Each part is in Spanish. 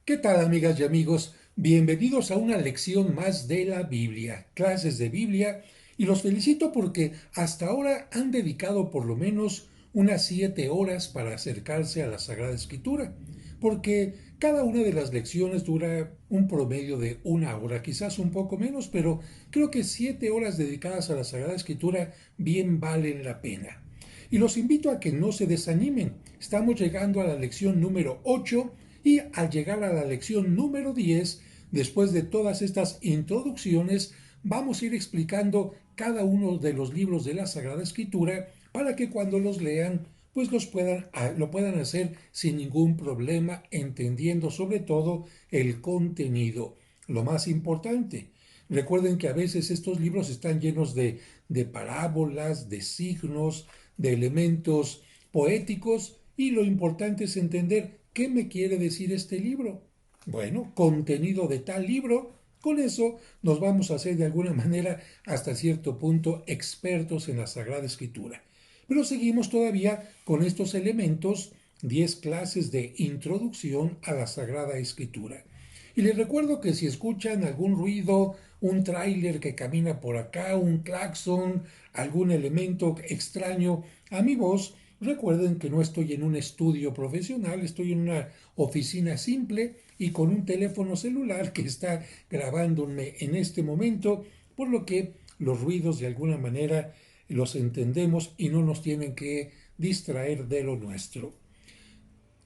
¿Qué tal, amigas y amigos? Bienvenidos a una lección más de la Biblia, clases de Biblia, y los felicito porque hasta ahora han dedicado por lo menos unas 7 horas para acercarse a la Sagrada Escritura, porque cada una de las lecciones dura un promedio de 1 hora, quizás un poco menos, pero creo que 7 horas dedicadas a la Sagrada Escritura bien valen la pena. Y los invito a que no se desanimen. Estamos llegando a la lección número 8 y al llegar a la lección número 10, después de todas estas introducciones, vamos a ir explicando cada uno de los libros de la Sagrada Escritura para que cuando los lean, pues lo puedan hacer sin ningún problema, entendiendo sobre todo el contenido. Lo más importante, recuerden que a veces estos libros están llenos de parábolas, de signos, de elementos poéticos, y lo importante es entender qué me quiere decir este libro. Bueno, contenido de tal libro, con eso nos vamos a hacer de alguna manera hasta cierto punto expertos en la Sagrada Escritura. Pero seguimos todavía con estos elementos, 10 clases de introducción a la Sagrada Escritura. Y les recuerdo que si escuchan algún ruido, un tráiler que camina por acá, un claxon, algún elemento extraño a mi voz, recuerden que no estoy en un estudio profesional, estoy en una oficina simple y con un teléfono celular que está grabándome en este momento, por lo que los ruidos de alguna manera los entendemos y no nos tienen que distraer de lo nuestro.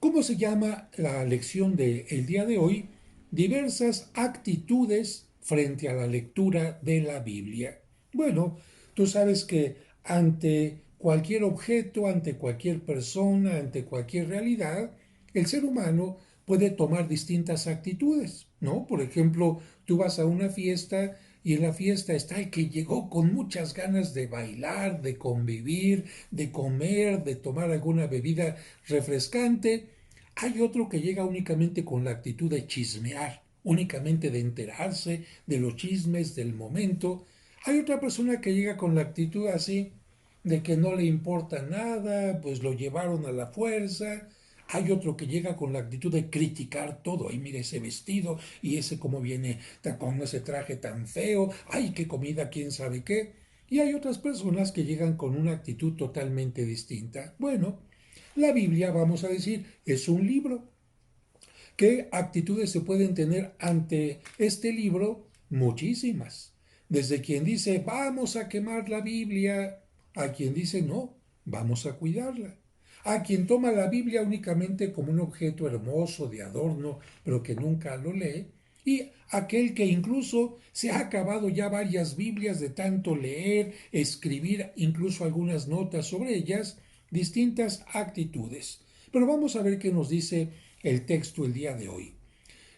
¿Cómo se llama la lección del día de hoy? Diversas actitudes frente a la lectura de la Biblia. Bueno, tú sabes que ante cualquier objeto, ante cualquier persona, ante cualquier realidad, el ser humano puede tomar distintas actitudes, ¿no? Por ejemplo, tú vas a una fiesta y en la fiesta está el que llegó con muchas ganas de bailar, de convivir, de comer, de tomar alguna bebida refrescante. Hay otro que llega únicamente con la actitud de chismear, únicamente de enterarse de los chismes del momento. Hay otra persona que llega con la actitud así, de que no le importa nada, pues lo llevaron a la fuerza. Hay otro que llega con la actitud de criticar todo. Ay, mire ese vestido y ese cómo viene con ese traje tan feo. Ay, qué comida, quién sabe qué. Y hay otras personas que llegan con una actitud totalmente distinta. Bueno, la Biblia, vamos a decir, es un libro. ¿Qué actitudes se pueden tener ante este libro? Muchísimas. Desde quien dice, vamos a quemar la Biblia, a quien dice, no, vamos a cuidarla. A quien toma la Biblia únicamente como un objeto hermoso de adorno, pero que nunca lo lee. Y aquel que incluso se ha acabado ya varias Biblias de tanto leer, escribir incluso algunas notas sobre ellas, distintas actitudes. Pero vamos a ver qué nos dice el texto el día de hoy.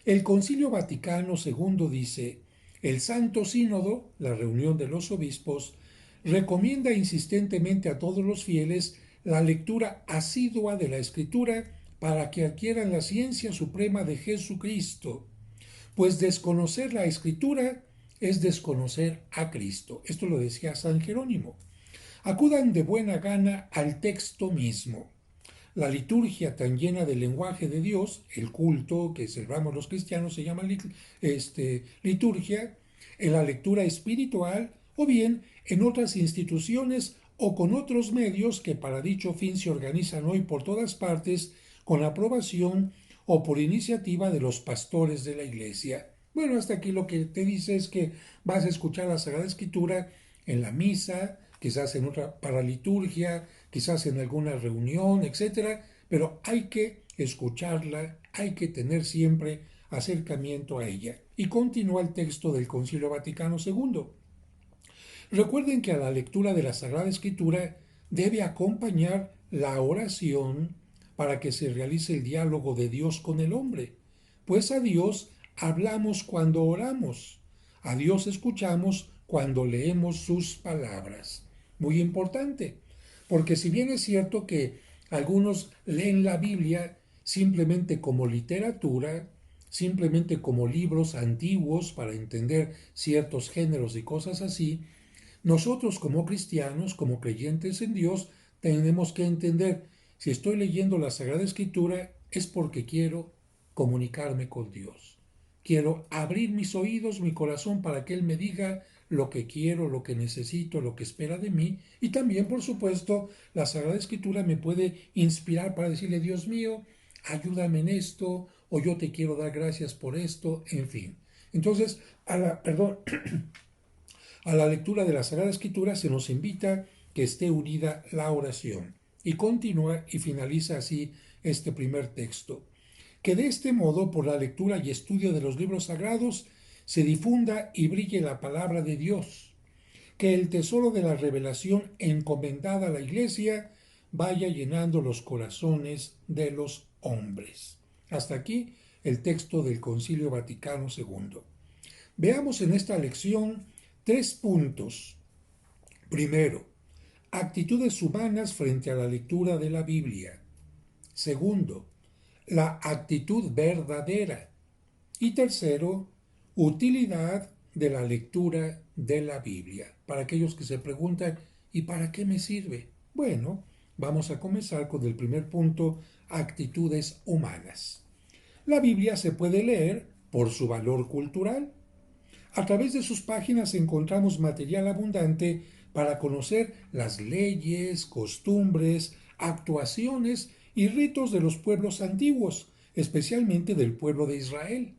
El Concilio Vaticano II dice, el Santo Sínodo, la reunión de los obispos, recomienda insistentemente a todos los fieles la lectura asidua de la Escritura para que adquieran la ciencia suprema de Jesucristo, pues desconocer la Escritura es desconocer a Cristo. Esto lo decía San Jerónimo. Acudan de buena gana al texto mismo. La liturgia tan llena del lenguaje de Dios, el culto que celebramos los cristianos se llama liturgia, en la lectura espiritual o bien en otras instituciones o con otros medios que para dicho fin se organizan hoy por todas partes con aprobación o por iniciativa de los pastores de la iglesia. Bueno, hasta aquí lo que te dice es que vas a escuchar la Sagrada Escritura en la misa, quizás en otra paraliturgia, quizás en alguna reunión, etcétera, pero hay que escucharla, hay que tener siempre acercamiento a ella. Y continúa el texto del Concilio Vaticano II. Recuerden que a la lectura de la Sagrada Escritura debe acompañar la oración para que se realice el diálogo de Dios con el hombre, pues a Dios hablamos cuando oramos, a Dios escuchamos cuando leemos sus palabras. Muy importante, porque si bien es cierto que algunos leen la Biblia simplemente como literatura, simplemente como libros antiguos para entender ciertos géneros y cosas así, nosotros como cristianos, como creyentes en Dios, tenemos que entender, si estoy leyendo la Sagrada Escritura es porque quiero, comunicarme con Dios. Quiero abrir mis oídos, mi corazón, para que Él me diga lo que quiero, lo que necesito, lo que espera de mí. Y también, por supuesto, la Sagrada Escritura me puede inspirar para decirle, Dios mío, ayúdame en esto, o yo te quiero dar gracias por esto, en fin. Entonces, a la lectura de la Sagrada Escritura se nos invita que esté unida la oración. Y continúa y finaliza así este primer texto. Que de este modo, por la lectura y estudio de los libros sagrados, se difunda y brille la palabra de Dios. Que el tesoro de la revelación encomendada a la Iglesia vaya llenando los corazones de los hombres. Hasta aquí el texto del Concilio Vaticano II. Veamos en esta lección 3 puntos. Primero, actitudes humanas frente a la lectura de la Biblia. Segundo, la actitud verdadera. Y tercero, utilidad de la lectura de la Biblia. Para aquellos que se preguntan, ¿y para qué me sirve? Bueno, vamos a comenzar con el primer punto, actitudes humanas. La Biblia se puede leer por su valor cultural. A través de sus páginas encontramos material abundante para conocer las leyes, costumbres, actuaciones y ritos de los pueblos antiguos, especialmente del pueblo de Israel.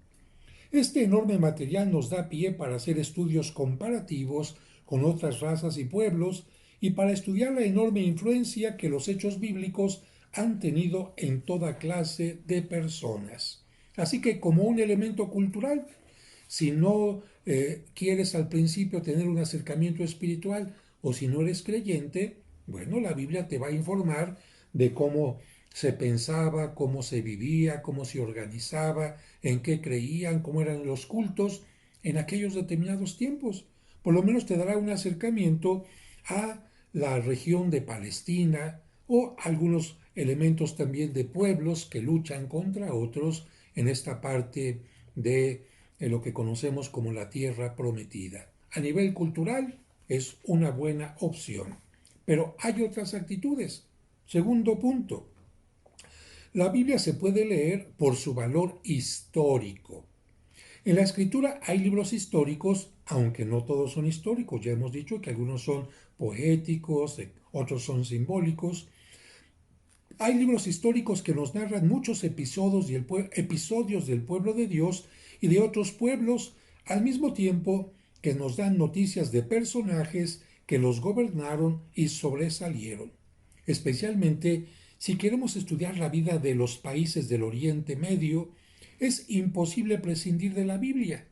Este enorme material nos da pie para hacer estudios comparativos con otras razas y pueblos y para estudiar la enorme influencia que los hechos bíblicos han tenido en toda clase de personas. Así que como un elemento cultural, si no quieres al principio tener un acercamiento espiritual o si no eres creyente, bueno, la Biblia te va a informar de cómo se pensaba, cómo se vivía, cómo se organizaba, en qué creían, cómo eran los cultos en aquellos determinados tiempos. Por lo menos te dará un acercamiento a la región de Palestina o algunos elementos también de pueblos que luchan contra otros en esta parte de lo que conocemos como la tierra prometida. A nivel cultural es una buena opción. Pero hay otras actitudes. Segundo punto, la Biblia se puede leer por su valor histórico. En la escritura hay libros históricos, aunque no todos son históricos. Ya hemos dicho que algunos son poéticos, otros son simbólicos. Hay libros históricos que nos narran muchos episodios del pueblo de Dios y de otros pueblos, al mismo tiempo que nos dan noticias de personajes que los gobernaron y sobresalieron. Especialmente si queremos estudiar la vida de los países del Oriente Medio, es imposible prescindir de la Biblia.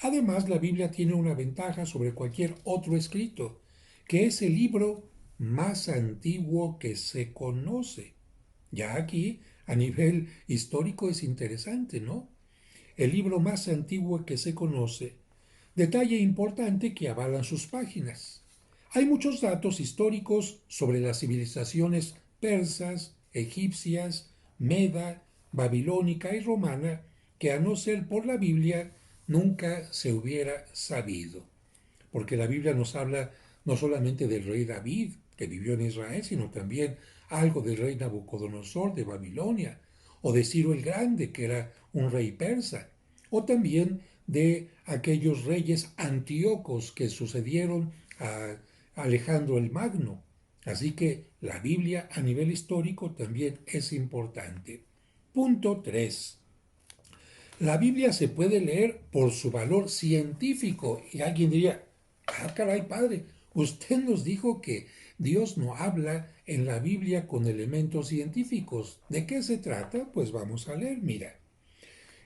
Además, la Biblia tiene una ventaja sobre cualquier otro escrito, que es el libro más antiguo que se conoce. Ya aquí, a nivel histórico, es interesante, ¿no? El libro más antiguo que se conoce. Detalle importante que avalan sus páginas. Hay muchos datos históricos sobre las civilizaciones persas, egipcias, meda, babilónica y romana que a no ser por la Biblia nunca se hubiera sabido. Porque la Biblia nos habla no solamente del rey David, que vivió en Israel, sino también algo del rey Nabucodonosor de Babilonia, o de Ciro el Grande, que era un rey persa, o también de aquellos reyes antíocos que sucedieron a Alejandro el Magno. Así que la Biblia a nivel histórico también es importante. Punto 3. La Biblia se puede leer por su valor científico. Y alguien diría, ah, caray, padre, usted nos dijo que Dios no habla en la Biblia con elementos científicos. ¿De qué se trata? Pues vamos a leer, mira.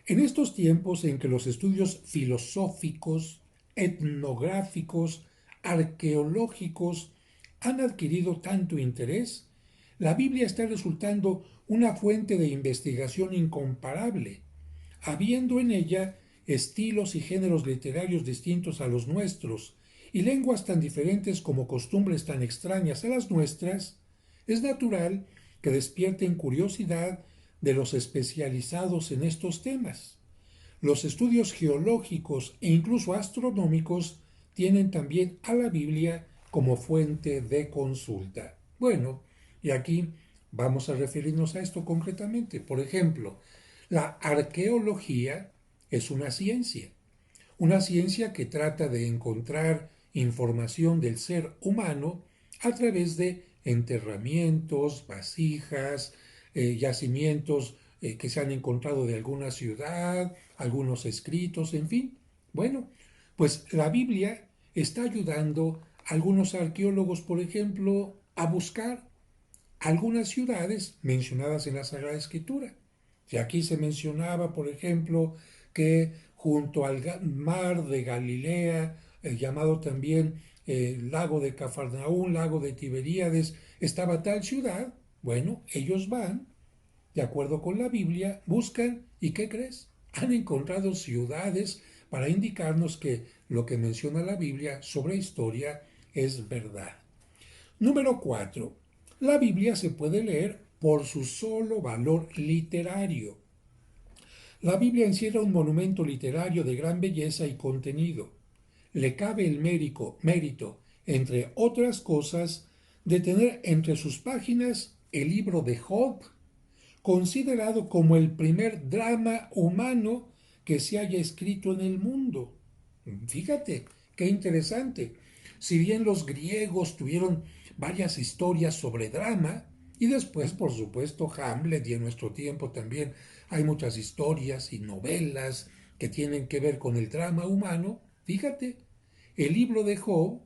En estos tiempos en que los estudios filosóficos, etnográficos, arqueológicos han adquirido tanto interés, la Biblia está resultando una fuente de investigación incomparable, habiendo en ella estilos y géneros literarios distintos a los nuestros, y lenguas tan diferentes como costumbres tan extrañas a las nuestras, es natural que despierten curiosidad de los especializados en estos temas. Los estudios geológicos e incluso astronómicos tienen también a la Biblia como fuente de consulta. Bueno, y aquí vamos a referirnos a esto concretamente. Por ejemplo, La arqueología es una ciencia que trata de encontrar información del ser humano a través de enterramientos, vasijas, yacimientos que se han encontrado de alguna ciudad, algunos escritos, en fin. Bueno, pues la Biblia está ayudando a algunos arqueólogos, por ejemplo, a buscar algunas ciudades mencionadas en la Sagrada Escritura. Y aquí se mencionaba, por ejemplo, que junto al mar de Galilea, llamado también lago de Cafarnaún, lago de Tiberíades, estaba tal ciudad. Bueno, ellos van, de acuerdo con la Biblia, buscan y ¿qué crees? Han encontrado ciudades para indicarnos que lo que menciona la Biblia sobre historia es verdad. Número 4. La Biblia se puede leer por su solo valor literario. La Biblia encierra un monumento literario de gran belleza y contenido. Le cabe el mérito, entre otras cosas, de tener entre sus páginas el libro de Job, considerado como el primer drama humano que se haya escrito en el mundo. Fíjate, qué interesante. Si bien los griegos tuvieron varias historias sobre drama, y después, por supuesto, Hamlet, y en nuestro tiempo también hay muchas historias y novelas que tienen que ver con el drama humano, fíjate, el libro de Job,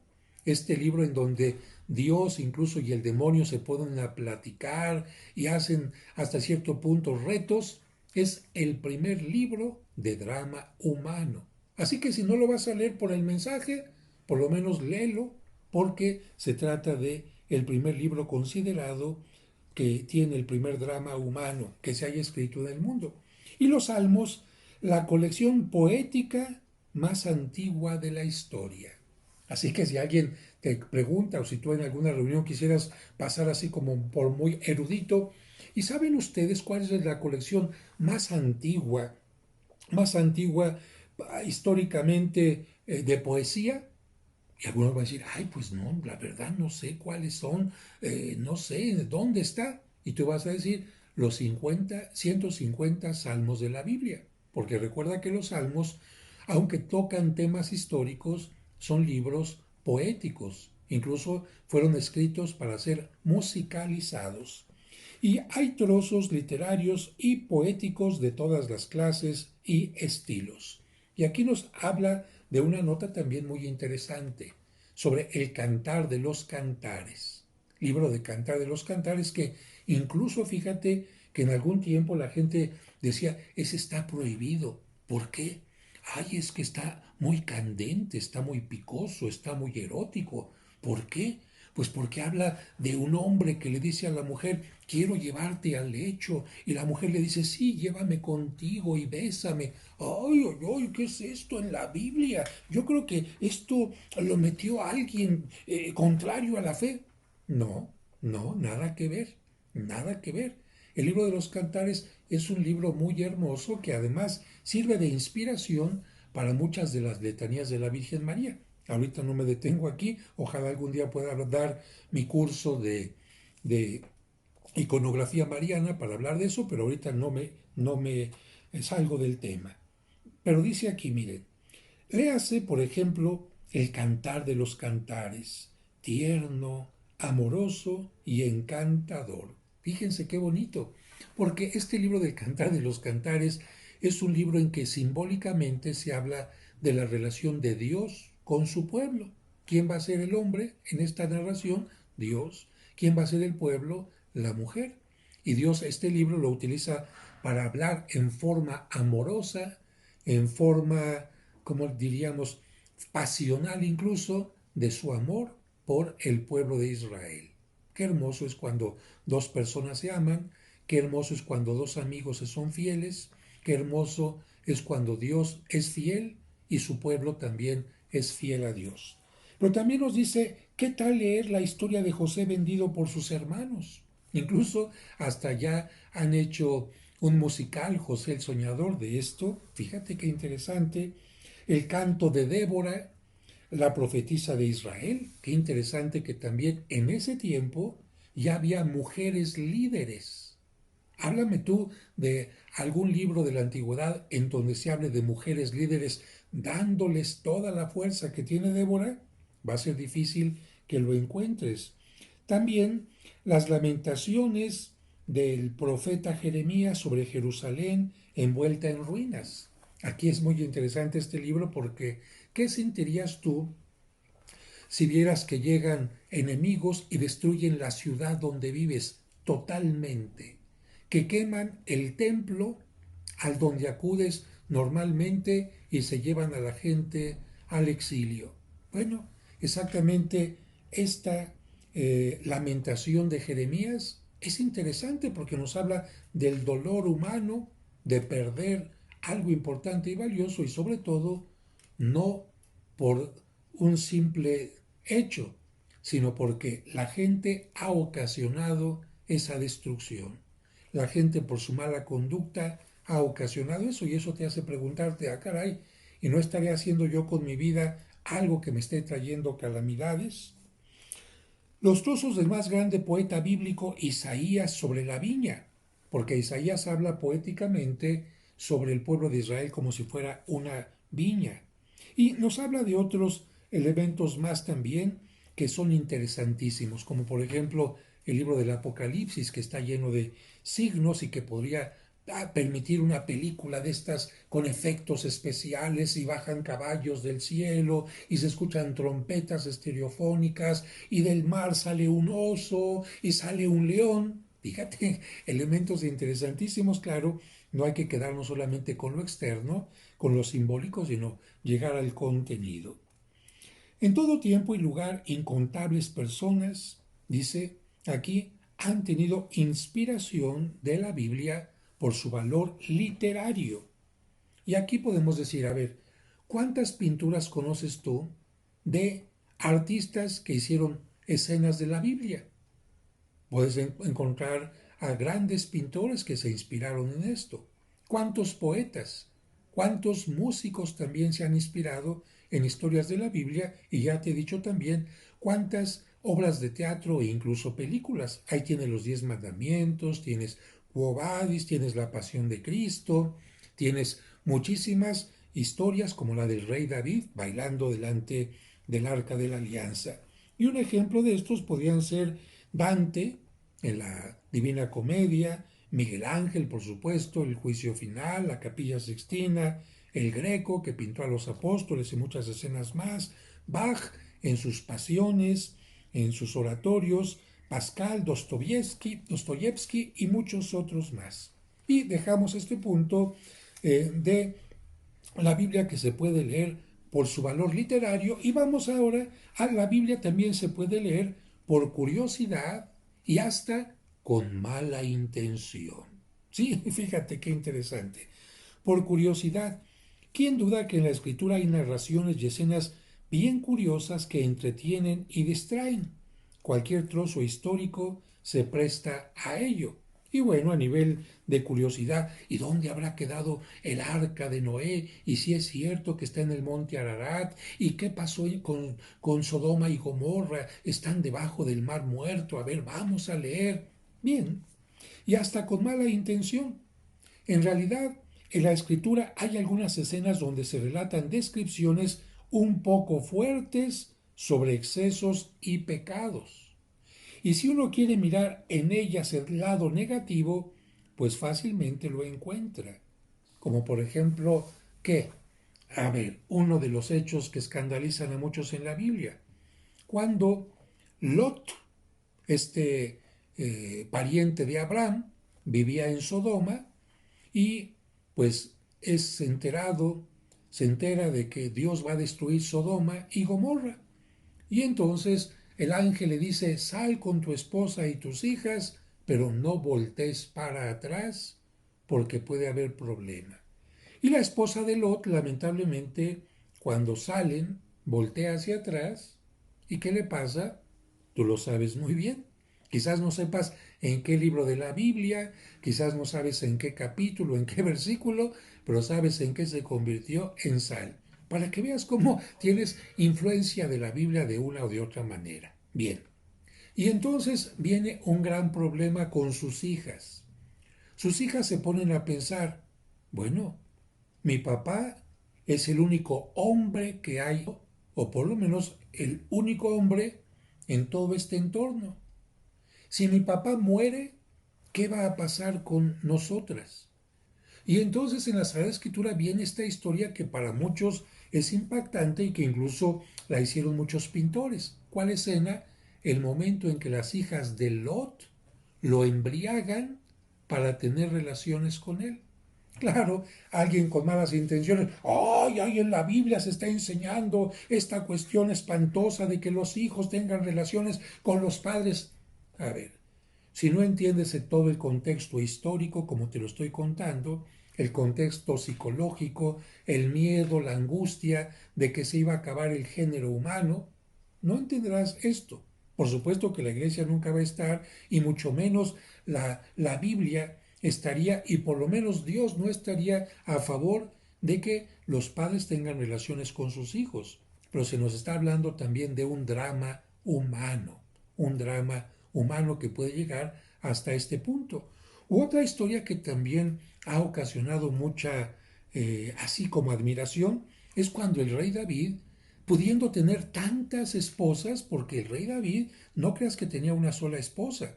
este libro en donde Dios incluso y el demonio se ponen a platicar y hacen hasta cierto punto retos, es el primer libro de drama humano. Así que si no lo vas a leer por el mensaje, por lo menos léelo, porque se trata de el primer libro considerado que tiene el primer drama humano que se haya escrito en el mundo. Y los Salmos, la colección poética más antigua de la historia. Así que si alguien te pregunta o si tú en alguna reunión quisieras pasar así como por muy erudito, ¿y saben ustedes cuál es la colección más antigua históricamente de poesía? Y algunos van a decir, ay, pues no, la verdad no sé cuáles son, no sé dónde está. Y tú vas a decir los 150 salmos de la Biblia. Porque recuerda que los salmos, aunque tocan temas históricos, son libros poéticos. Incluso fueron escritos para ser musicalizados. Y hay trozos literarios y poéticos de todas las clases y estilos. Y aquí nos habla de una nota también muy interesante sobre el Cantar de los Cantares. Libro de Cantar de los Cantares que incluso fíjate que en algún tiempo la gente decía, ese está prohibido. ¿Por qué? Ay, es que está muy candente, está muy picoso, está muy erótico. ¿Por qué? Pues porque habla de un hombre que le dice a la mujer, quiero llevarte al lecho. Y la mujer le dice, sí, llévame contigo y bésame. Ay, ay, ay, ¿qué es esto en la Biblia? Yo creo que esto lo metió alguien contrario a la fe. No, no, nada que ver, nada que ver. El libro de los Cantares es un libro muy hermoso que además sirve de inspiración para muchas de las letanías de la Virgen María. Ahorita no me detengo aquí, ojalá algún día pueda dar mi curso de iconografía mariana para hablar de eso, pero ahorita no me salgo del tema. Pero dice aquí, miren, léase, por ejemplo, el Cantar de los Cantares, tierno, amoroso y encantador. Fíjense qué bonito, porque este libro del Cantar de los Cantares es un libro en que simbólicamente se habla de la relación de Dios con su pueblo. ¿Quién va a ser el hombre en esta narración? Dios. ¿Quién va a ser el pueblo? La mujer. Y Dios este libro lo utiliza para hablar en forma amorosa, en forma, como diríamos, pasional incluso, de su amor por el pueblo de Israel. Qué hermoso es cuando dos personas se aman, qué hermoso es cuando dos amigos se son fieles, qué hermoso es cuando Dios es fiel y su pueblo también es fiel a Dios. Pero también nos dice, ¿qué tal leer la historia de José vendido por sus hermanos? Incluso hasta ya han hecho un musical, José el Soñador, de esto. Fíjate qué interesante. El canto de Débora, la profetisa de Israel. Qué interesante que también en ese tiempo ya había mujeres líderes. Háblame tú de algún libro de la antigüedad en donde se hable de mujeres líderes dándoles toda la fuerza que tiene Débora. Va a ser difícil que lo encuentres. También las lamentaciones del profeta Jeremías sobre Jerusalén envuelta en ruinas. Aquí es muy interesante este libro porque ¿qué sentirías tú si vieras que llegan enemigos y destruyen la ciudad donde vives totalmente, que queman el templo al donde acudes normalmente y se llevan a la gente al exilio? Bueno, exactamente esta lamentación de Jeremías es interesante porque nos habla del dolor humano de perder algo importante y valioso y sobre todo no por un simple hecho, sino porque la gente ha ocasionado esa destrucción. La gente por su mala conducta ha ocasionado eso y eso te hace preguntarte, ah caray, ¿y no estaré haciendo yo con mi vida algo que me esté trayendo calamidades? Los trozos del más grande poeta bíblico Isaías sobre la viña, porque Isaías habla poéticamente sobre el pueblo de Israel como si fuera una viña. Y nos habla de otros elementos más también que son interesantísimos, como por ejemplo el libro del Apocalipsis, que está lleno de signos y que podría permitir una película de estas con efectos especiales y bajan caballos del cielo y se escuchan trompetas estereofónicas y del mar sale un oso y sale un león. Fíjate, elementos interesantísimos, claro, no hay que quedarnos solamente con lo externo, con lo simbólico, sino llegar al contenido. En todo tiempo y lugar, incontables personas, dice aquí, han tenido inspiración de la Biblia por su valor literario. Y aquí podemos decir, a ver, ¿cuántas pinturas conoces tú de artistas que hicieron escenas de la Biblia? Puedes encontrar a grandes pintores que se inspiraron en esto. ¿Cuántos poetas? ¿Cuántos músicos también se han inspirado en historias de la Biblia? Y ya te he dicho también cuántas obras de teatro e incluso películas. Ahí tienes los 10 mandamientos, tienes Quo Vadis, tienes la Pasión de Cristo, tienes muchísimas historias como la del rey David bailando delante del arca de la alianza. Y un ejemplo de estos podrían ser Dante en la Divina Comedia, Miguel Ángel, por supuesto, el Juicio Final, la Capilla Sixtina, el Greco, que pintó a los apóstoles y muchas escenas más, Bach en sus pasiones, en sus oratorios, Pascal, Dostoyevsky y muchos otros más. Y dejamos este punto de la Biblia que se puede leer por su valor literario y vamos ahora a la Biblia también se puede leer por curiosidad y hasta con mala intención. Sí, fíjate qué interesante. Por curiosidad, ¿quién duda que en la escritura hay narraciones y escenas bien curiosas que entretienen y distraen? Cualquier trozo histórico se presta a ello. Y bueno, a nivel de curiosidad, ¿y dónde habrá quedado el arca de Noé? Y si es cierto que está en el monte Ararat, ¿y qué pasó con Sodoma y Gomorra? Están debajo del mar muerto. A ver, vamos a leer. Bien, y hasta con mala intención. En realidad, en la escritura hay algunas escenas donde se relatan descripciones un poco fuertes sobre excesos y pecados. Y si uno quiere mirar en ellas el lado negativo, pues fácilmente lo encuentra. Como por ejemplo, ¿qué? A ver, uno de los hechos que escandalizan a muchos en la Biblia. Cuando Lot, este pariente de Abraham, vivía en Sodoma y pues es enterado, se entera de que Dios va a destruir Sodoma y Gomorra. Y entonces el ángel le dice, sal con tu esposa y tus hijas, pero no voltees para atrás porque puede haber problema. Y la esposa de Lot, lamentablemente, cuando salen, voltea hacia atrás. ¿Y qué le pasa? Tú lo sabes muy bien. Quizás no sepas en qué libro de la Biblia, quizás no sabes en qué capítulo, en qué versículo, pero sabes en qué se convirtió en sal. Para que veas cómo tienes influencia de la Biblia de una o de otra manera. Bien. Y entonces viene un gran problema con sus hijas. sus hijas se ponen a pensar, bueno, mi papá es el único hombre que hay, o por lo menos el único hombre en todo este entorno. Si mi papá muere, ¿qué va a pasar con nosotras? Y entonces en la Sagrada Escritura viene esta historia que para muchos es impactante y que incluso la hicieron muchos pintores. ¿Cuál escena? El momento en que las hijas de Lot lo embriagan para tener relaciones con él. Claro, alguien con malas intenciones, ¡ay, ay! En la Biblia se está enseñando esta cuestión espantosa de que los hijos tengan relaciones con los padres. A ver, si no entiendes todo el contexto histórico, como te lo estoy contando, el contexto psicológico, el miedo, la angustia de que se iba a acabar el género humano, no entenderás esto. Por supuesto que la iglesia nunca va a estar, y mucho menos la Biblia estaría, y por lo menos Dios no estaría a favor de que los padres tengan relaciones con sus hijos. Pero se nos está hablando también de un drama humano que puede llegar hasta este punto. Otra historia que también ha ocasionado mucha, así como admiración, es cuando el rey David, pudiendo tener tantas esposas, porque el rey David, no creas que tenía una sola esposa.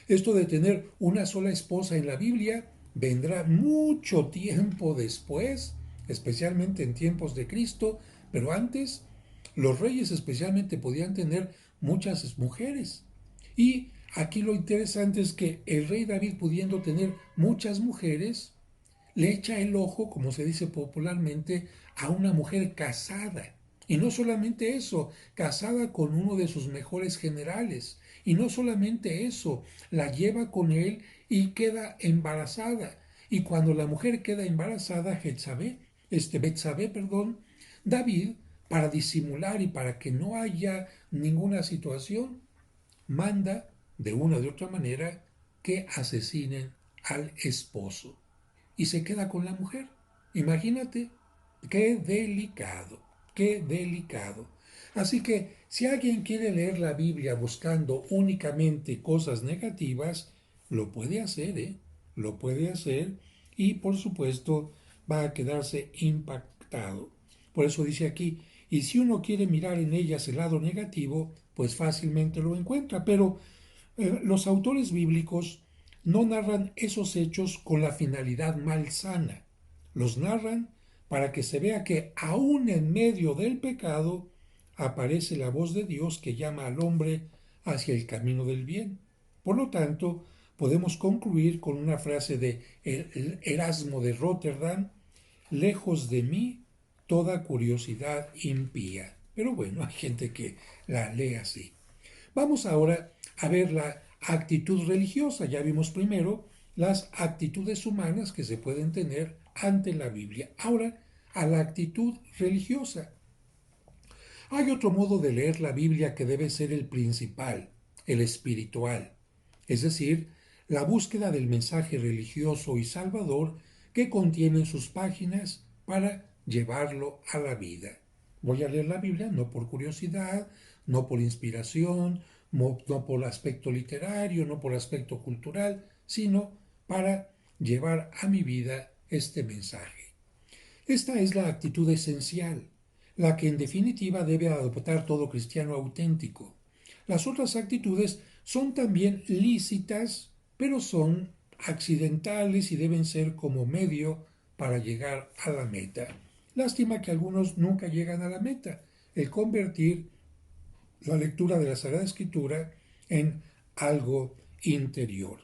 Esto de tener una sola esposa en la Biblia vendrá mucho tiempo después, especialmente en tiempos de Cristo, pero antes los reyes especialmente podían tener muchas mujeres. Y aquí lo interesante es que el rey David, pudiendo tener muchas mujeres, le echa el ojo, como se dice popularmente, a una mujer casada. Y no solamente eso, casada con uno de sus mejores generales. Y no solamente eso, la lleva con él y queda embarazada. Y cuando la mujer queda embarazada, Betsabé, David, para disimular y para que no haya ninguna situación, manda de una u otra manera que asesinen al esposo y se queda con la mujer. Imagínate, qué delicado, qué delicado. Así que si alguien quiere leer la Biblia buscando únicamente cosas negativas, lo puede hacer, ¿eh? Lo puede hacer y por supuesto va a quedarse impactado. Por eso dice aquí, y si uno quiere mirar en ellas el lado negativo, pues fácilmente lo encuentra, pero los autores bíblicos no narran esos hechos con la finalidad malsana. Los narran para que se vea que aún en medio del pecado aparece la voz de Dios que llama al hombre hacia el camino del bien. Por lo tanto, podemos concluir con una frase de Erasmo de Rotterdam: lejos de mí toda curiosidad impía. Pero bueno, hay gente que la lee así. Vamos ahora a ver la actitud religiosa. Ya vimos primero las actitudes humanas que se pueden tener ante la Biblia. Ahora, a la actitud religiosa. Hay otro modo de leer la Biblia que debe ser el principal, el espiritual, es decir, la búsqueda del mensaje religioso y salvador que contienen sus páginas para llevarlo a la vida. Voy a leer la Biblia no por curiosidad, no por inspiración, no por aspecto literario, no por aspecto cultural, sino para llevar a mi vida este mensaje. Esta es la actitud esencial, la que en definitiva debe adoptar todo cristiano auténtico. Las otras actitudes son también lícitas, pero son accidentales y deben ser como medio para llegar a la meta. Lástima que algunos nunca llegan a la meta, el convertir la lectura de la Sagrada Escritura en algo interior.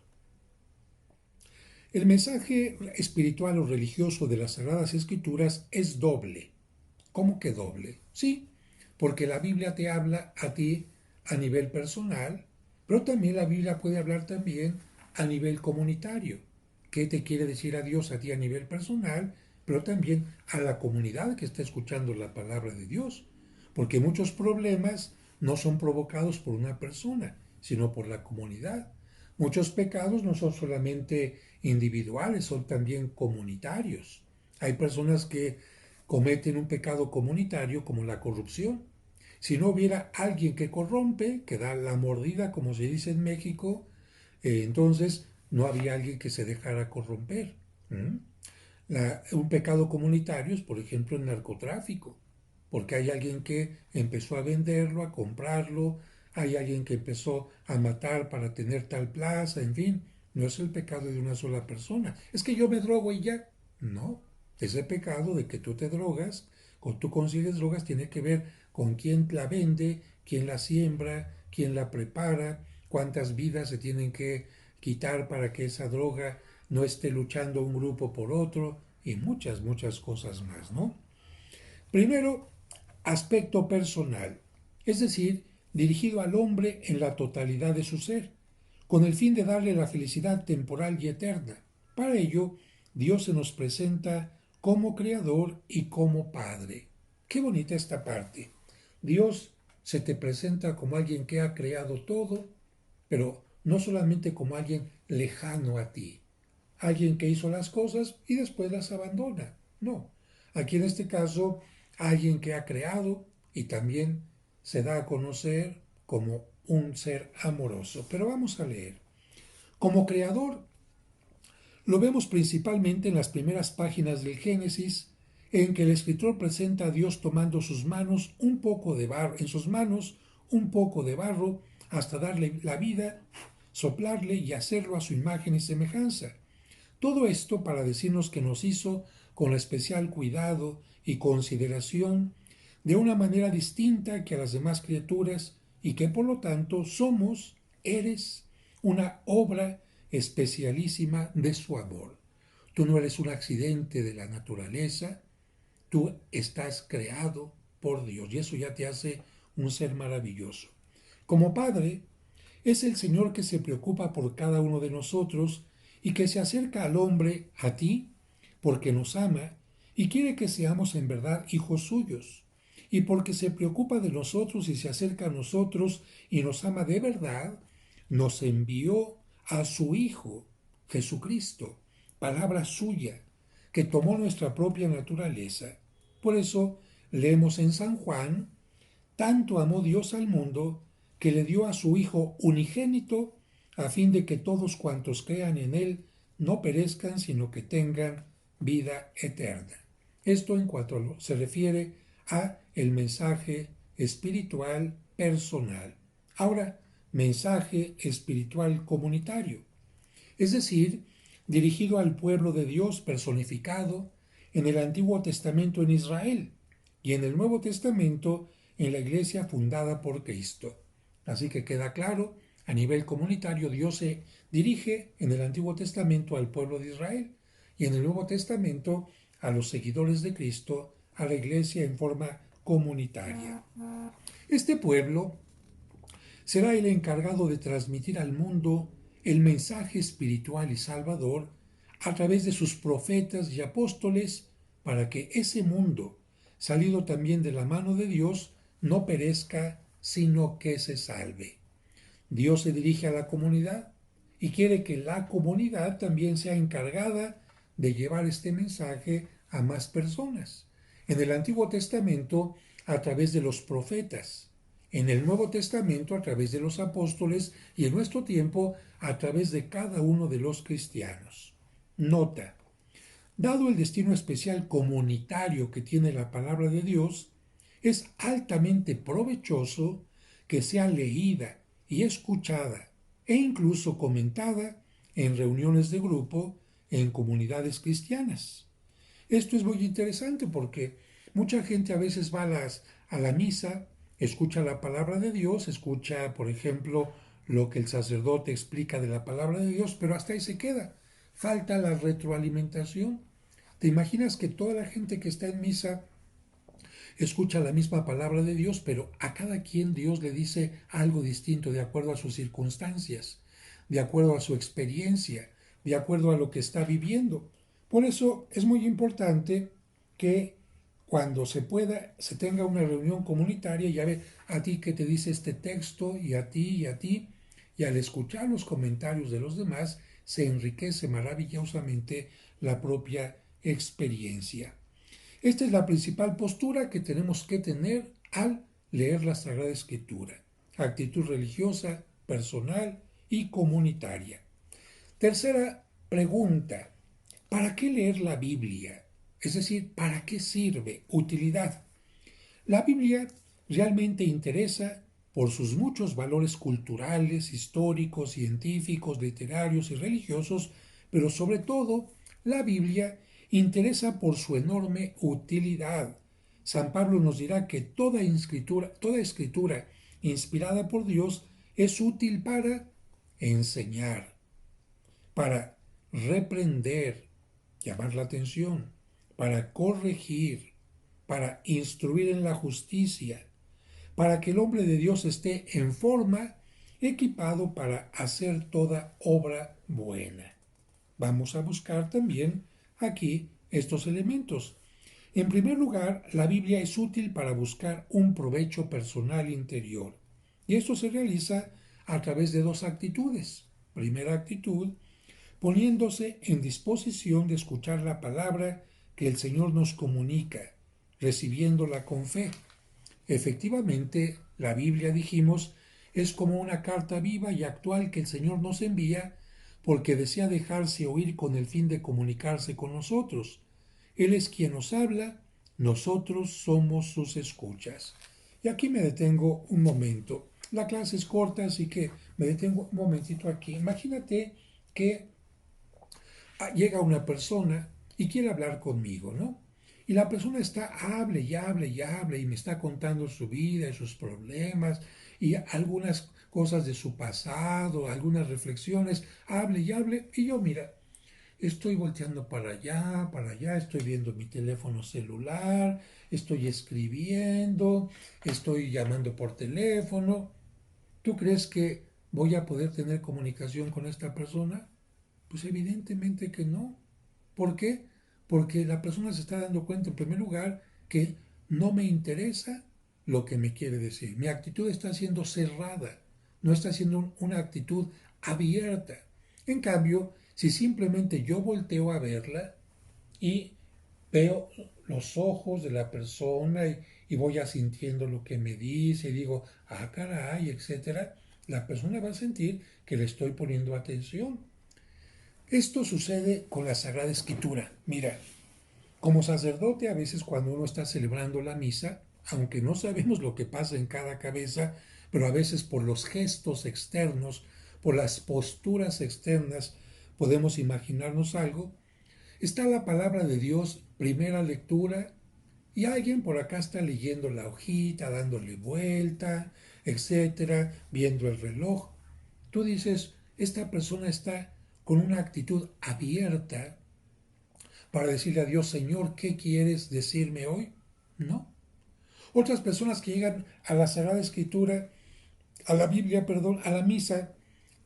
El mensaje espiritual o religioso de las Sagradas Escrituras es doble. ¿Cómo que doble? Sí, porque la Biblia te habla a ti a nivel personal, pero también la Biblia puede hablar también a nivel comunitario. ¿Qué te quiere decir a Dios a ti a nivel personal, pero también a la comunidad que está escuchando la palabra de Dios? Porque muchos problemas no son provocados por una persona, sino por la comunidad. Muchos pecados no son solamente individuales, son también comunitarios. Hay personas que cometen un pecado comunitario como la corrupción. Si no hubiera alguien que corrompe, que da la mordida, como se dice en México, entonces no había alguien que se dejara corromper. ¿Mm? Un pecado comunitario es, por ejemplo, el narcotráfico, porque hay alguien que empezó a venderlo, a comprarlo, hay alguien que empezó a matar para tener tal plaza, en fin, no es el pecado de una sola persona. Es que yo me drogo y ya. No, ese pecado de que tú te drogas, o tú consigues drogas, tiene que ver con quién la vende, quién la siembra, quién la prepara, cuántas vidas se tienen que quitar para que esa droga no esté luchando un grupo por otro y muchas, muchas cosas más, ¿no? Primero, aspecto personal, es decir, dirigido al hombre en la totalidad de su ser, con el fin de darle la felicidad temporal y eterna. Para ello, Dios se nos presenta como creador y como padre. Qué bonita esta parte. Dios se te presenta como alguien que ha creado todo, pero no solamente como alguien lejano a ti, alguien que hizo las cosas y después las abandona. No. Aquí en este caso, alguien que ha creado y también se da a conocer como un ser amoroso. Pero vamos a leer. Como creador, lo vemos principalmente en las primeras páginas del Génesis, en que el escritor presenta a Dios tomando sus manos un poco de barro, en sus manos un poco de barro, hasta darle la vida, soplarle y hacerlo a su imagen y semejanza. Todo esto para decirnos que nos hizo con especial cuidado y consideración, de una manera distinta que a las demás criaturas, y que por lo tanto eres una obra especialísima de su amor. Tú no eres un accidente de la naturaleza, tú estás creado por Dios y eso ya te hace un ser maravilloso. Como Padre, es el Señor que se preocupa por cada uno de nosotros y que se acerca al hombre, a ti, porque nos ama y quiere que seamos en verdad hijos suyos. Y porque se preocupa de nosotros y se acerca a nosotros y nos ama de verdad, nos envió a su Hijo, Jesucristo, palabra suya, que tomó nuestra propia naturaleza. Por eso leemos en San Juan: tanto amó Dios al mundo que le dio a su Hijo unigénito, a fin de que todos cuantos crean en Él no perezcan, sino que tengan vida eterna. Esto en cuanto se refiere a el mensaje espiritual personal. Ahora, mensaje espiritual comunitario, es decir, dirigido al pueblo de Dios personificado en el Antiguo Testamento en Israel y en el Nuevo Testamento en la iglesia fundada por Cristo. Así que queda claro, a nivel comunitario Dios se dirige en el Antiguo Testamento al pueblo de Israel y en el Nuevo Testamento a los seguidores de Cristo, a la iglesia en forma comunitaria. Este pueblo será el encargado de transmitir al mundo el mensaje espiritual y salvador a través de sus profetas y apóstoles, para que ese mundo, salido también de la mano de Dios, no perezca, sino que se salve. Dios se dirige a la comunidad y quiere que la comunidad también sea encargada de llevar este mensaje a más personas. En el Antiguo Testamento, a través de los profetas; en el Nuevo Testamento, a través de los apóstoles; y en nuestro tiempo, a través de cada uno de los cristianos. Nota: dado el destino especial comunitario que tiene la palabra de Dios, es altamente provechoso que sea leída y escuchada e incluso comentada en reuniones de grupo en comunidades cristianas. Esto es muy interesante porque mucha gente a veces va a la misa, escucha la palabra de Dios, escucha, por ejemplo, lo que el sacerdote explica de la palabra de Dios, pero hasta ahí se queda. Falta la retroalimentación. ¿Te imaginas que toda la gente que está en misa escucha la misma palabra de Dios, pero a cada quien Dios le dice algo distinto de acuerdo a sus circunstancias, de acuerdo a su experiencia, de acuerdo a lo que está viviendo? Por eso es muy importante que cuando se pueda, se tenga una reunión comunitaria, ya ve a ti que te dice este texto y a ti y a ti, y al escuchar los comentarios de los demás, se enriquece maravillosamente la propia experiencia. Esta es la principal postura que tenemos que tener al leer la Sagrada Escritura: actitud religiosa, personal y comunitaria. Tercera pregunta, ¿para qué leer la Biblia? Es decir, ¿para qué sirve? Utilidad. La Biblia realmente interesa por sus muchos valores culturales, históricos, científicos, literarios y religiosos, pero sobre todo la Biblia interesa por su enorme utilidad. San Pablo nos dirá que toda escritura inspirada por Dios es útil para enseñar, para reprender, llamar la atención, para corregir, para instruir en la justicia, para que el hombre de Dios esté en forma, equipado para hacer toda obra buena. Vamos a buscar también aquí estos elementos. En primer lugar, la Biblia es útil para buscar un provecho personal interior. Y esto se realiza a través de dos actitudes. Primera actitud, poniéndose en disposición de escuchar la palabra que el Señor nos comunica, recibiéndola con fe. Efectivamente, la Biblia, dijimos, es como una carta viva y actual que el Señor nos envía porque desea dejarse oír con el fin de comunicarse con nosotros. Él es quien nos habla, nosotros somos sus escuchas. Y aquí me detengo un momento. La clase es corta, así que me detengo un momentito aquí. Imagínate que llega una persona y quiere hablar conmigo, ¿no? Y la persona está, hable y hable y hable y me está contando su vida y sus problemas y algunas cosas de su pasado, algunas reflexiones, hable y hable. Y yo, mira, estoy volteando para allá, estoy viendo mi teléfono celular, estoy escribiendo, estoy llamando por teléfono. ¿Tú crees que voy a poder tener comunicación con esta persona? Pues evidentemente que no. ¿Por qué? Porque la persona se está dando cuenta, en primer lugar, que no me interesa lo que me quiere decir. Mi actitud está siendo cerrada, no está siendo una actitud abierta. En cambio, si simplemente yo volteo a verla y veo los ojos de la persona y voy asintiendo lo que me dice y digo, ah, caray, etcétera, la persona va a sentir que le estoy poniendo atención. Esto sucede con la Sagrada Escritura. Mira, como sacerdote a veces cuando uno está celebrando la misa, aunque no sabemos lo que pasa en cada cabeza, pero a veces por los gestos externos, por las posturas externas, podemos imaginarnos algo, está la palabra de Dios, primera lectura, y alguien por acá está leyendo la hojita, dándole vuelta, etcétera, viendo el reloj. Tú dices, esta persona está con una actitud abierta para decirle a Dios, Señor, ¿qué quieres decirme hoy? No. Otras personas que llegan a la Sagrada Escritura, a la Biblia, perdón, a la misa,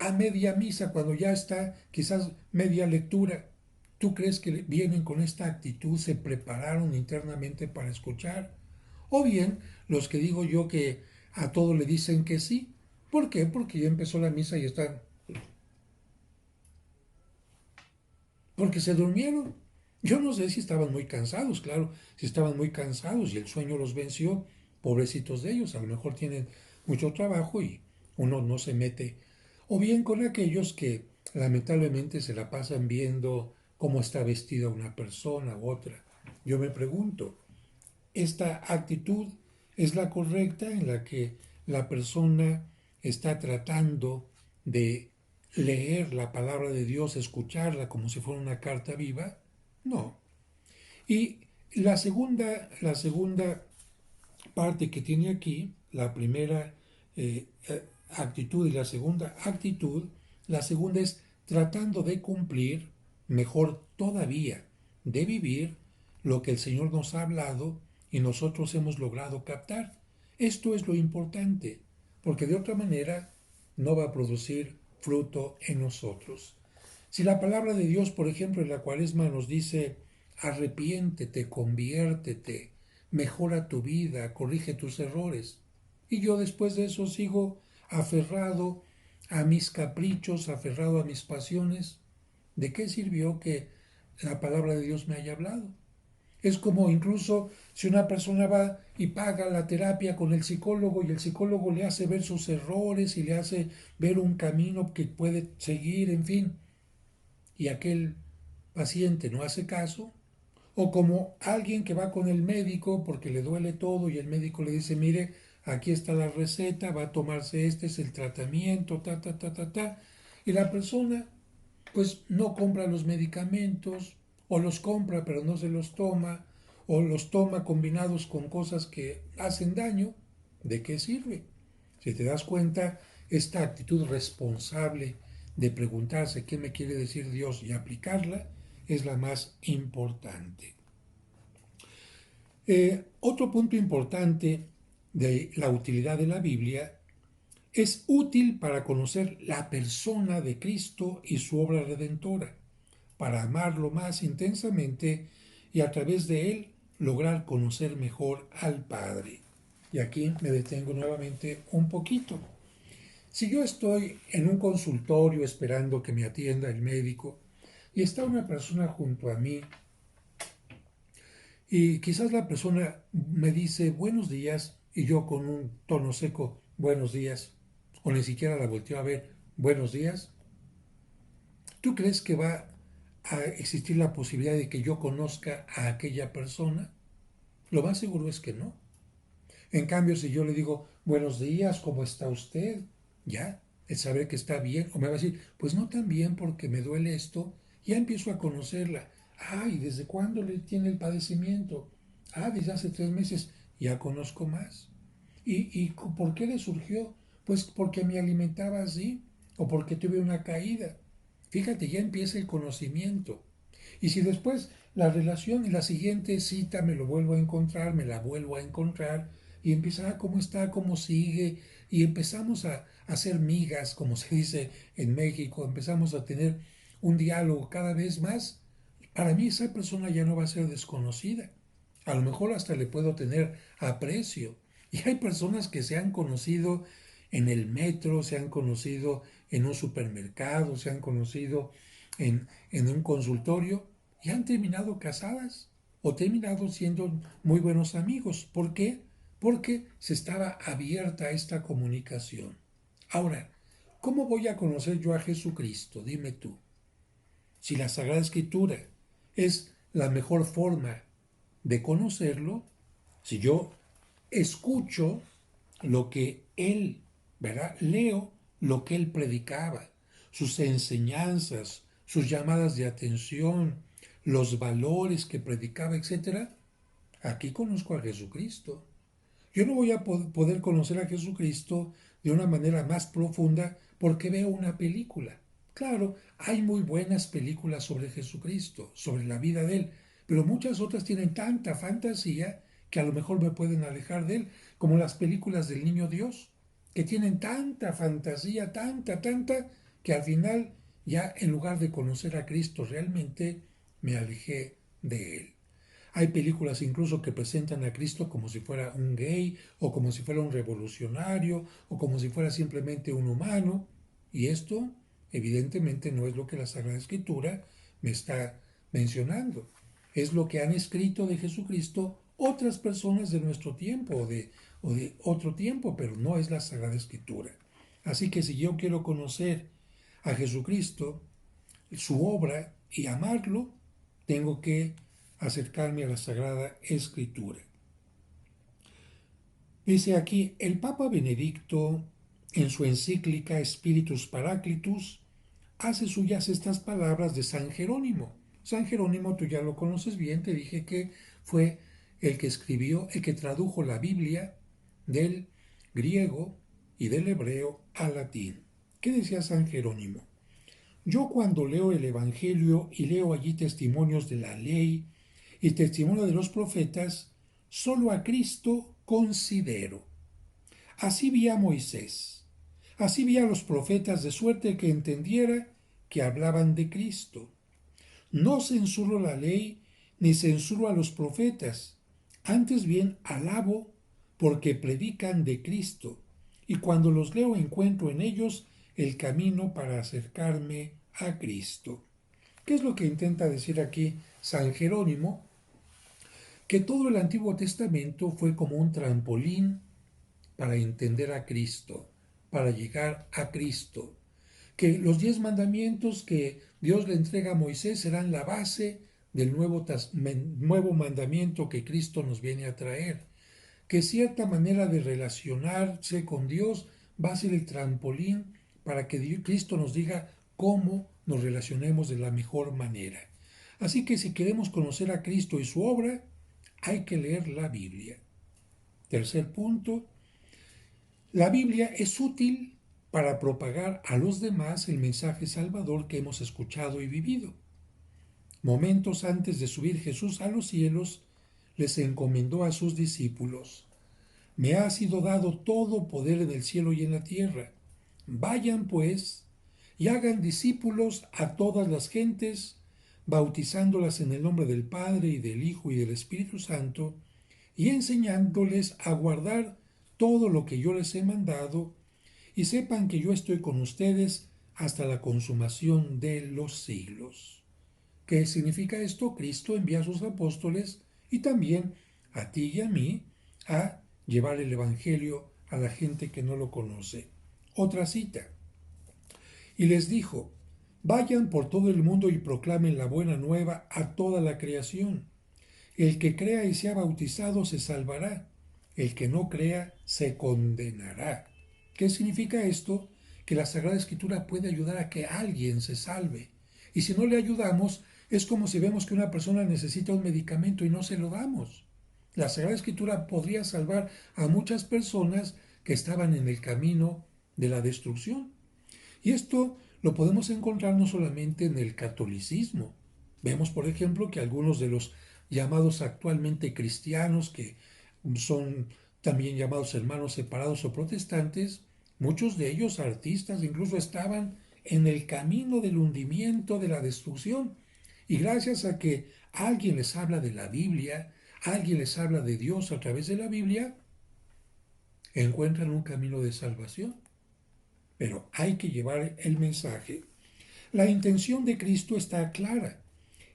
a media misa, cuando ya está quizás media lectura, ¿tú crees que vienen con esta actitud, se prepararon internamente para escuchar? O bien los que digo yo que a todo le dicen que sí. ¿Por qué? Porque ya empezó la misa y están porque se durmieron. Yo no sé si estaban muy cansados, claro, si estaban muy cansados y el sueño los venció, pobrecitos de ellos, a lo mejor tienen mucho trabajo y uno no se mete. O bien con aquellos que lamentablemente se la pasan viendo cómo está vestida una persona u otra. Yo me pregunto, ¿esta actitud es la correcta en la que la persona está tratando de leer la palabra de Dios, escucharla como si fuera una carta viva? No. Y la segunda parte que tiene aquí, la primera actitud y la segunda actitud, la segunda es tratando de cumplir, mejor todavía, de vivir lo que el Señor nos ha hablado y nosotros hemos logrado captar. Esto es lo importante, porque de otra manera no va a producir fruto en nosotros. Si la palabra de Dios, por ejemplo, en la Cuaresma nos dice, arrepiéntete, conviértete, mejora tu vida, corrige tus errores, y yo después de eso sigo aferrado a mis caprichos, aferrado a mis pasiones, ¿de qué sirvió que la palabra de Dios me haya hablado? Es como incluso si una persona va y paga la terapia con el psicólogo y el psicólogo le hace ver sus errores y le hace ver un camino que puede seguir, en fin. y aquel paciente no hace caso, o como alguien que va con el médico porque le duele todo y el médico le dice, mire, aquí está la receta, va a tomarse este es el tratamiento, y la persona pues no compra los medicamentos o los compra pero no se los toma o los toma combinados con cosas que hacen daño, ¿de qué sirve? Si te das cuenta, esta actitud responsable de preguntarse qué me quiere decir Dios y aplicarla es la más importante. Otro punto importante de la utilidad de la Biblia es útil para conocer la persona de Cristo y su obra redentora, para amarlo más intensamente y a través de él lograr conocer mejor al Padre. Y aquí me detengo nuevamente un poquito. Si yo estoy en un consultorio esperando que me atienda el médico y está una persona junto a mí y quizás la persona me dice buenos días y yo con un tono seco buenos días o ni siquiera la volteo a ver buenos días, ¿tú crees que va a existir la posibilidad de que yo conozca a aquella persona? Lo más seguro es que no. En cambio, si yo le digo, buenos días, ¿cómo está usted? Ya, el saber que está bien, o me va a decir, pues no tan bien porque me duele esto, ya empiezo a conocerla. Ay, ¿desde cuándo le tiene el padecimiento? Ah, desde hace 3 meses, ya conozco más. ¿Y por qué le surgió? Pues porque me alimentaba así, o porque tuve una caída. Fíjate, ya empieza el conocimiento. Y si después la relación en la siguiente cita me lo vuelvo a encontrar, me la vuelvo a encontrar, y empieza, ¿cómo está? ¿Cómo sigue? Y empezamos a hacer migas, como se dice en México, empezamos a tener un diálogo cada vez más. Para mí esa persona ya no va a ser desconocida. A lo mejor hasta le puedo tener aprecio. Y hay personas que se han conocido en el metro, se han conocido en un supermercado, se han conocido en un consultorio y han terminado casadas o terminado siendo muy buenos amigos. ¿Por qué? Porque se estaba abierta a esta comunicación. Ahora, ¿cómo voy a conocer yo a Jesucristo? Dime tú. Si la Sagrada Escritura es la mejor forma de conocerlo, si yo escucho lo que él, ¿verdad? Leo lo que él predicaba, sus enseñanzas, sus llamadas de atención, los valores que predicaba, etcétera. Aquí conozco a Jesucristo. Yo no voy a poder conocer a Jesucristo de una manera más profunda porque veo una película. Claro, hay muy buenas películas sobre Jesucristo, sobre la vida de Él, pero muchas otras tienen tanta fantasía que a lo mejor me pueden alejar de Él, como las películas del Niño Dios, que tienen tanta fantasía, tanta, que al final ya en lugar de conocer a Cristo realmente me alejé de Él. Hay películas incluso que presentan a Cristo como si fuera un gay o como si fuera un revolucionario o como si fuera simplemente un humano. Y esto evidentemente no es lo que la Sagrada Escritura me está mencionando. Es lo que han escrito de Jesucristo otras personas de nuestro tiempo o de otro tiempo, pero no es la Sagrada Escritura. Así que si yo quiero conocer a Jesucristo, su obra y amarlo, tengo que acercarme a la Sagrada Escritura. Dice aquí, el Papa Benedicto, en su encíclica Spiritus Paraclitus, hace suyas estas palabras de San Jerónimo. San Jerónimo, tú ya lo conoces bien, te dije que fue el que escribió, el que tradujo la Biblia del griego y del hebreo al latín. ¿Qué decía San Jerónimo? Yo cuando leo el Evangelio y leo allí testimonios de la ley y testimonio de los profetas, solo a Cristo considero. Así vi a Moisés, así vi a los profetas de suerte que entendiera que hablaban de Cristo. No censuro la ley ni censuro a los profetas, antes bien alabo porque predican de Cristo, y cuando los leo encuentro en ellos el camino para acercarme a Cristo. ¿Qué es lo que intenta decir aquí San Jerónimo? Que todo el Antiguo Testamento fue como un trampolín para entender a Cristo, para llegar a Cristo. Que los 10 mandamientos que Dios le entrega a Moisés serán la base del nuevo mandamiento que Cristo nos viene a traer. Que cierta manera de relacionarse con Dios va a ser el trampolín para que Cristo nos diga cómo nos relacionemos de la mejor manera. Así que si queremos conocer a Cristo y su obra, hay que leer la Biblia. Tercer punto, la Biblia es útil para propagar a los demás el mensaje salvador que hemos escuchado y vivido. Momentos antes de subir Jesús a los cielos, les encomendó a sus discípulos: me ha sido dado todo poder en el cielo y en la tierra. Vayan, pues, y hagan discípulos a todas las gentes, bautizándolas en el nombre del Padre y del Hijo y del Espíritu Santo, y enseñándoles a guardar todo lo que yo les he mandado, y sepan que yo estoy con ustedes hasta la consumación de los siglos. ¿Qué significa esto? Cristo envía a sus apóstoles y también a ti y a mí a llevar el Evangelio a la gente que no lo conoce. Otra cita. Y les dijo: vayan por todo el mundo y proclamen la buena nueva a toda la creación. El que crea y sea bautizado se salvará. El que no crea se condenará. ¿Qué significa esto? Que la Sagrada Escritura puede ayudar a que alguien se salve. Y si no le ayudamos, es como si vemos que una persona necesita un medicamento y no se lo damos. La Sagrada Escritura podría salvar a muchas personas que estaban en el camino de la destrucción. Y esto lo podemos encontrar no solamente en el catolicismo. Vemos, por ejemplo, que algunos de los llamados actualmente cristianos, que son también llamados hermanos separados o protestantes, muchos de ellos artistas incluso estaban en el camino del hundimiento, de la destrucción. Y gracias a que alguien les habla de la Biblia, alguien les habla de Dios a través de la Biblia, encuentran un camino de salvación. Pero hay que llevar el mensaje. La intención de Cristo está clara.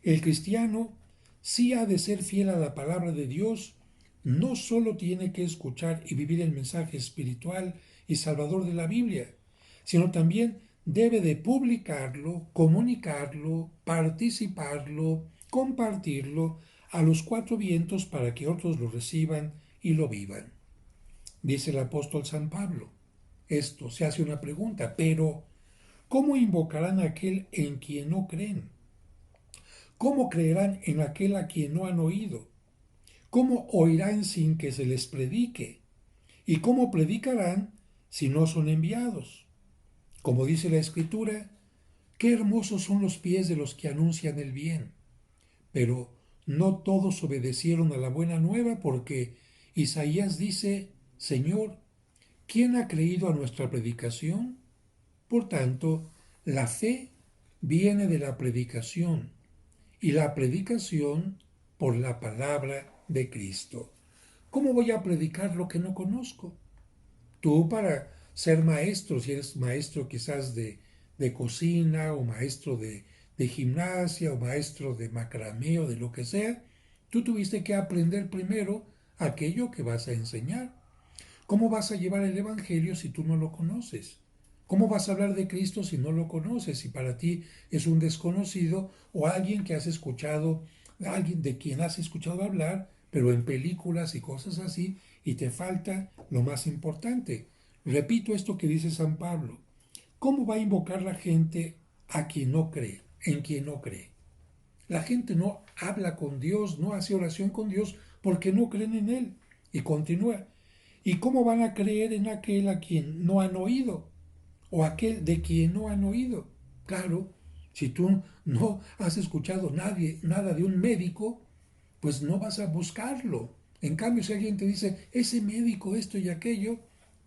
El cristiano sí ha de ser fiel a la palabra de Dios, no solo tiene que escuchar y vivir el mensaje espiritual y salvador de la Biblia, sino también debe de publicarlo, comunicarlo, participarlo, compartirlo a los cuatro vientos para que otros lo reciban y lo vivan. Dice el apóstol San Pablo. Esto se hace una pregunta, pero ¿cómo invocarán a aquel en quien no creen? ¿Cómo creerán en aquel a quien no han oído? ¿Cómo oirán sin que se les predique? ¿Y cómo predicarán si no son enviados? Como dice la Escritura, qué hermosos son los pies de los que anuncian el bien. Pero no todos obedecieron a la buena nueva, porque Isaías dice: Señor, ¿quién ha creído a nuestra predicación? Por tanto, la fe viene de la predicación, y la predicación por la palabra de Cristo. ¿Cómo voy a predicar lo que no conozco? Tú, para ser maestro, si eres maestro quizás de cocina o maestro de gimnasia o maestro de macramé o de lo que sea, tú tuviste que aprender primero aquello que vas a enseñar. ¿Cómo vas a llevar el Evangelio si tú no lo conoces? ¿Cómo vas a hablar de Cristo si no lo conoces? Si para ti es un desconocido o alguien que has escuchado, alguien de quien has escuchado hablar, pero en películas y cosas así, y te falta lo más importante. Repito esto que dice San Pablo. ¿Cómo va a invocar la gente a quien no cree, en quien no cree? La gente no habla con Dios, no hace oración con Dios porque no creen en Él. Y continúa. ¿Y cómo van a creer en aquel a quien no han oído? O aquel de quien no han oído. Claro, si tú no has escuchado nada de un médico, pues no vas a buscarlo. En cambio, si alguien te dice, ese médico, esto y aquello,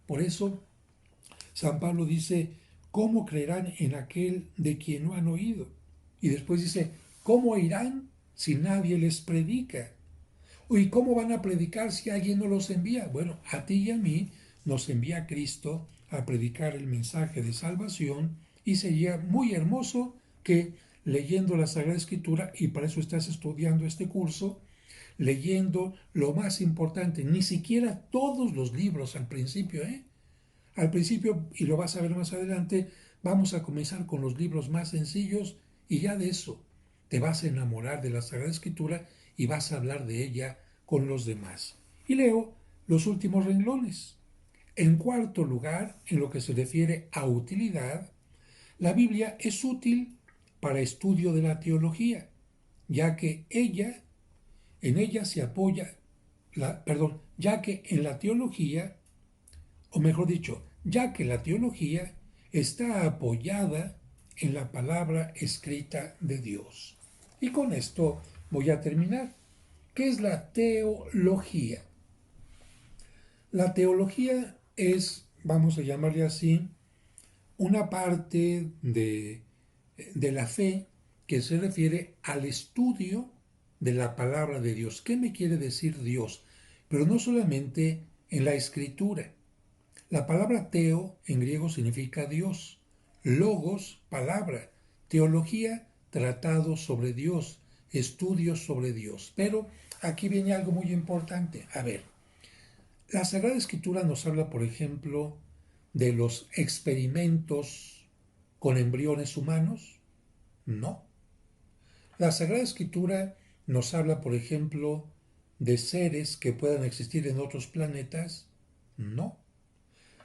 por eso San Pablo dice, ¿cómo creerán en aquel de quien no han oído? Y después dice, ¿cómo irán si nadie les predica? ¿Y cómo van a predicar si alguien no los envía? Bueno, a ti y a mí nos envía Cristo a predicar el mensaje de salvación, y sería muy hermoso que leyendo la Sagrada Escritura, y para eso estás estudiando este curso, leyendo lo más importante, ni siquiera todos los libros al principio, Al principio, y lo vas a ver más adelante, vamos a comenzar con los libros más sencillos y ya de eso te vas a enamorar de la Sagrada Escritura y vas a hablar de ella con los demás. Y leo los últimos renglones. En cuarto lugar, en lo que se refiere a utilidad, la Biblia es útil para estudio de la teología, ya que en ella se apoya, ya que en la teología, o mejor dicho, ya que la teología está apoyada en la palabra escrita de Dios. Y con esto voy a terminar. ¿Qué es la teología? La teología es, vamos a llamarle así, una parte de la fe que se refiere al estudio de la palabra de Dios. ¿Qué me quiere decir Dios? Pero no solamente en la escritura. La palabra teo en griego significa Dios. Logos, palabra. Teología, tratado sobre Dios. Estudios sobre Dios. Pero aquí viene algo muy importante. A ver, la Sagrada Escritura nos habla, por ejemplo, de los experimentos con embriones humanos. No. La Sagrada Escritura nos habla, por ejemplo, de seres que puedan existir en otros planetas. No.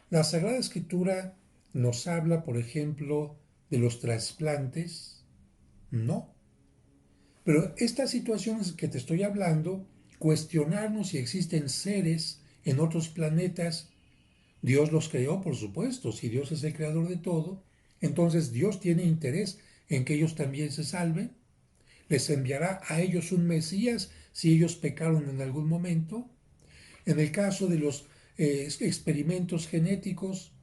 La Sagrada Escritura nos habla, por ejemplo, de los trasplantes. No. Pero estas situaciones que te estoy hablando, cuestionarnos si existen seres en otros planetas, Dios los creó, por supuesto, si Dios es el creador de todo, entonces Dios tiene interés en que ellos también se salven. Les enviará a ellos un Mesías si ellos pecaron en algún momento. En el caso de los experimentos genéticos,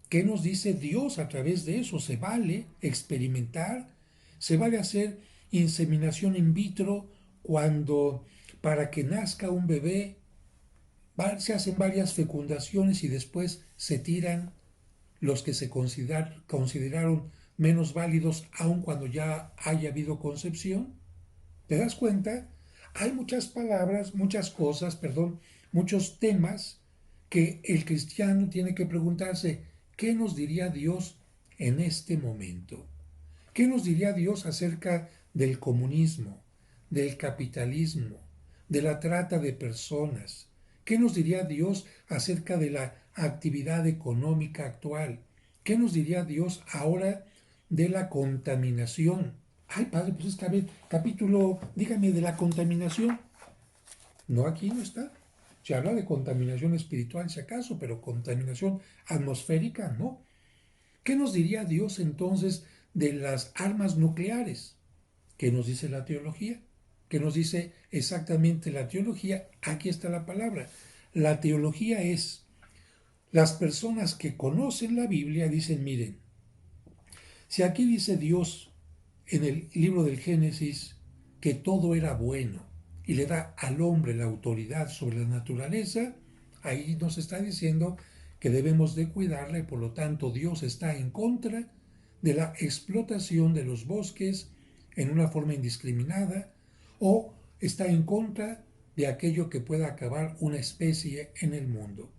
¿qué nos dice Dios a través de eso? ¿Se vale experimentar? ¿Se vale hacer inseminación in vitro cuando para que nazca un bebé se hacen varias fecundaciones y después se tiran los que se consideraron menos válidos aun cuando ya haya habido concepción? ¿Te das cuenta? Hay muchas palabras, muchas cosas, perdón, muchos temas que el cristiano tiene que preguntarse, ¿qué nos diría Dios en este momento? ¿Qué nos diría Dios acerca del comunismo, del capitalismo, de la trata de personas? ¿Qué nos diría Dios acerca de la actividad económica actual? ¿Qué nos diría Dios ahora de la contaminación? Ay, padre, pues es que a ver, capítulo, dígame de la contaminación. No, aquí no está. Se habla de contaminación espiritual, si acaso, pero contaminación atmosférica, no. ¿Qué nos diría Dios entonces de las armas nucleares? ¿Qué nos dice la teología? ¿Qué nos dice exactamente la teología? Aquí está la palabra. La teología es, las personas que conocen la Biblia dicen, miren, si aquí dice Dios en el libro del Génesis que todo era bueno y le da al hombre la autoridad sobre la naturaleza, ahí nos está diciendo que debemos de cuidarla y por lo tanto Dios está en contra de la explotación de los bosques en una forma indiscriminada o está en contra de aquello que pueda acabar una especie en el mundo.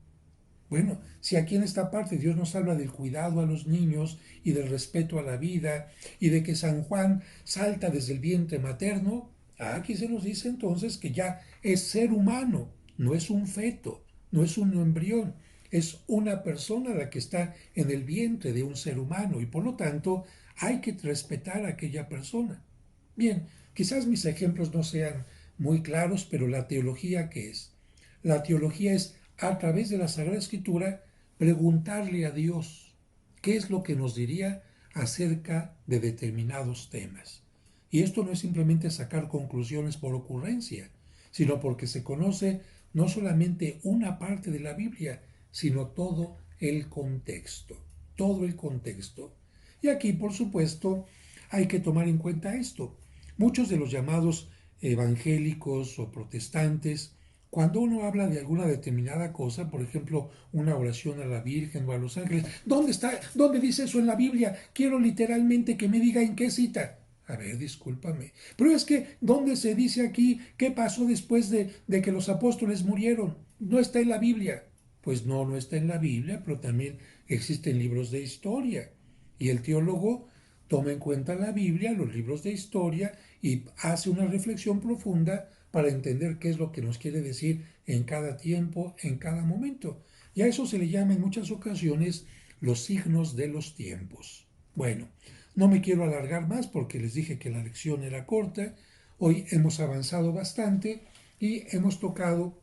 Bueno, si aquí en esta parte Dios nos habla del cuidado a los niños y del respeto a la vida y de que San Juan salta desde el vientre materno, aquí se nos dice entonces que ya es ser humano, no es un feto, no es un embrión, es una persona la que está en el vientre de un ser humano y por lo tanto hay que respetar a aquella persona. Bien, quizás mis ejemplos no sean muy claros, pero la teología, ¿qué es? La teología es, a través de la Sagrada Escritura, preguntarle a Dios qué es lo que nos diría acerca de determinados temas. Y esto no es simplemente sacar conclusiones por ocurrencia, sino porque se conoce no solamente una parte de la Biblia, sino todo el contexto. Todo el contexto. Y aquí, por supuesto, hay que tomar en cuenta esto. Muchos de los llamados evangélicos o protestantes, cuando uno habla de alguna determinada cosa, por ejemplo, una oración a la Virgen o a los ángeles, ¿dónde está? ¿Dónde dice eso en la Biblia? Quiero literalmente que me diga en qué cita. A ver, discúlpame. Pero es que, ¿dónde se dice aquí qué pasó después de que los apóstoles murieron? No está en la Biblia. Pues no está en la Biblia, pero también existen libros de historia. Y el teólogo toma en cuenta la Biblia, los libros de historia y hace una reflexión profunda para entender qué es lo que nos quiere decir en cada tiempo, en cada momento. Y a eso se le llama en muchas ocasiones los signos de los tiempos. Bueno, no me quiero alargar más porque les dije que la lección era corta. Hoy hemos avanzado bastante y hemos tocado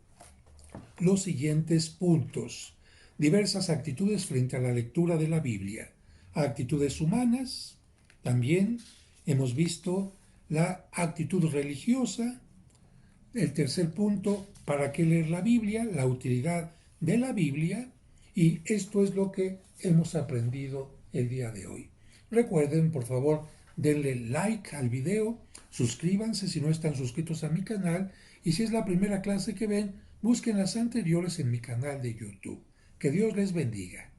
los siguientes puntos. Diversas actitudes frente a la lectura de la Biblia. Actitudes humanas. También hemos visto la actitud religiosa. El tercer punto, ¿para qué leer la Biblia? La utilidad de la Biblia. Y esto es lo que hemos aprendido el día de hoy. Recuerden, por favor, denle like al video, suscríbanse si no están suscritos a mi canal y si es la primera clase que ven, busquen las anteriores en mi canal de YouTube. Que Dios les bendiga.